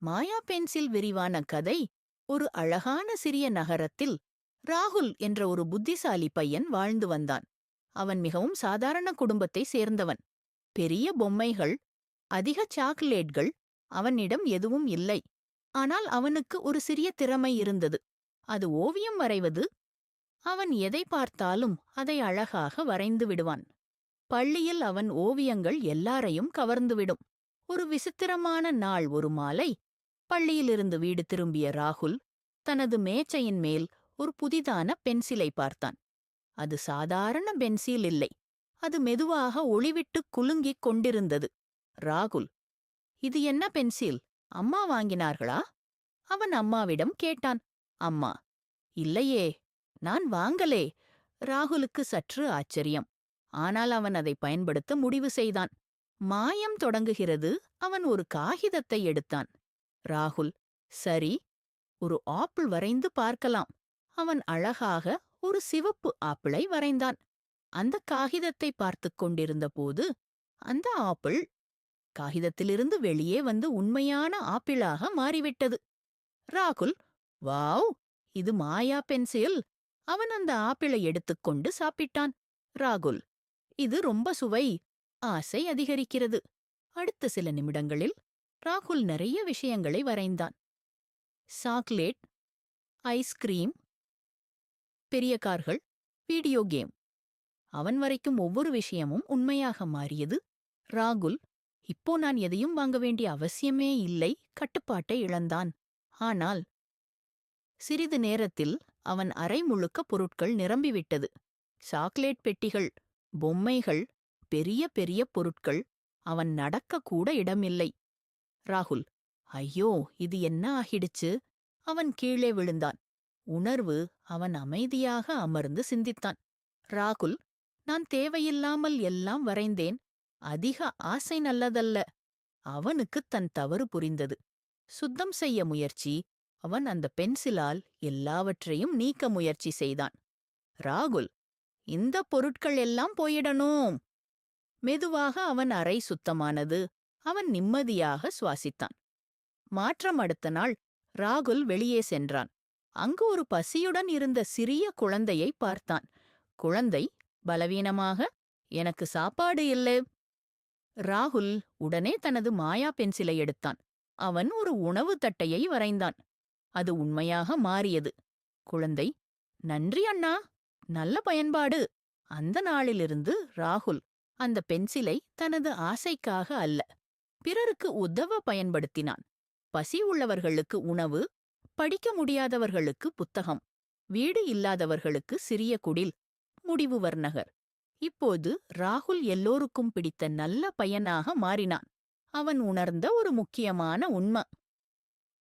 மாயா pencil விரிவான கதை. ஒரு அழகான சிறிய நகரத்தில் ராகுல் என்ற ஒரு புத்திசாலி பையன் வாழ்ந்து வந்தான். அவன் மிகவும் சாதாரண குடும்பத்தை சேர்ந்தவன். பெரிய பொம்மைகள், அதிக சாக்லேட்கள் அவனிடம் எதுவும் இல்லை. ஆனால் அவனுக்கு ஒரு சிறிய திறமை இருந்தது. அது ஓவியம் வரைவது. அவன் எதை பார்த்தாலும் அதை அழகாக வரைந்து விடுவான். பள்ளியில் அவன் ஓவியங்கள் எல்லாரையும் கவர்ந்துவிடும். ஒரு விசித்திரமான நாள் ஒரு மாலை, பள்ளியிலிருந்து வீடு திரும்பிய ராகுல் தனது மேஜையின் மேல் ஒரு புதிதான பென்சிலை பார்த்தான். அது சாதாரண பென்சில் இல்லை. அது மெதுவாக ஒளிவிட்டு குலுங்கிக் கொண்டிருந்தது. ராகுல், இது என்ன பென்சில்? அம்மா வாங்கினார்களா? அவன் அம்மாவிடம் கேட்டான். அம்மா, இல்லையே, நான் வாங்கலே. ராகுலுக்கு சற்று ஆச்சரியம். ஆனால் அவன் அதை பயன்படுத்த முடிவு செய்தான். மாயம் தொடங்குகிறது. அவன் ஒரு காகிதத்தை எடுத்தான். ராகுல், சரி, ஒரு ஆப்பிள் வரைந்து பார்க்கலாம். அவன் அழகாக ஒரு சிவப்பு ஆப்பிளை வரைந்தான். அந்த காகிதத்தை பார்த்துக் கொண்டிருந்த போது அந்த ஆப்பிள் காகிதத்திலிருந்து வெளியே வந்து உண்மையான ஆப்பிளாக மாறிவிட்டது. ராகுல், வாவ், இது மாயா பென்சில். அவன் அந்த ஆப்பிளை எடுத்துக்கொண்டு சாப்பிட்டான். ராகுல், இது ரொம்ப சுவை. ஆசை அதிகரிக்கிறது. அடுத்த சில நிமிடங்களில் ராகுல் நிறைய விஷயங்களை வரைந்தான். சாக்லேட், ஐஸ்கிரீம், பெரிய கார்கள், வீடியோ கேம். அவன் வரைக்கும் ஒவ்வொரு விஷயமும் உண்மையாக மாறியது. ராகுல், இப்போ நான் எதையும் வாங்க வேண்டிய அவசியமே இல்லை, கட்டுப்பாட்டை இழந்தான். ஆனால் சிறிது நேரத்தில் அவன் அறை முழுக்க பொருட்கள் நிரம்பிவிட்டது. சாக்லேட் பெட்டிகள், பொம்மைகள், பெரிய பெரிய பொருட்கள். அவன் நடக்கக்கூட இடமில்லை. ராகுல், ஐயோ, இது என்ன ஆகிடுச்சு? அவன் கீழே விழுந்தான். உணர்வு. அவன் அமைதியாக அமர்ந்து சிந்தித்தான். ராகுல், நான் தேவையில்லாமல் எல்லாம் வரைந்தேன். அதிக ஆசை நல்லதல்ல. அவனுக்குத் தன் தவறு புரிந்தது. சுத்தம் செய்ய முயற்சி. அவன் அந்த பென்சிலால் எல்லாவற்றையும் நீக்க முயற்சி செய்தான். ராகுல், இந்த பொருட்கள் எல்லாம் போயிடணும். மெதுவாக அவன் அறை சுத்தமானது. அவன் நிம்மதியாக சுவாசித்தான். மாற்றம். அடுத்த நாள் ராகுல் வெளியே சென்றான். அங்கு ஒரு பசியுடன் இருந்த சிறிய குழந்தையை பார்த்தான். குழந்தை பலவீனமாக, எனக்கு சாப்பாடு இல்லை. ராகுல் உடனே தனது மாயா பென்சிலை எடுத்தான். அவன் ஒரு உணவு தட்டையை வரைந்தான். அது உண்மையாக மாறியது. குழந்தை, நன்றி அண்ணா, நல்ல பயன்பாடு. அந்த நாளிலிருந்து ராகுல் அந்த பென்சிலை தனது ஆசைக்காக அல்ல, பிறருக்கு உதவ பயன்படுத்தினான். பசி உள்ளவர்களுக்கு உணவு, படிக்க முடியாதவர்களுக்கு புத்தகம், வீடு இல்லாதவர்களுக்கு சிறிய குடில், முடிவு வர்ணகர். இப்போது ராகுல் எல்லோருக்கும் பிடித்த நல்ல பையனாக மாறினான். அவன் உணர்ந்த ஒரு முக்கியமான உண்மை.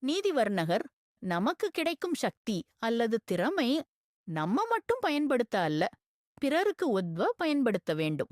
நீதிவர்ணகர், நமக்கு கிடைக்கும் சக்தி அல்லது திறமை நம்ம மட்டும் பயன்படுத்த அல்ல, பிறருக்கு உதவ பயன்படுத்த வேண்டும்.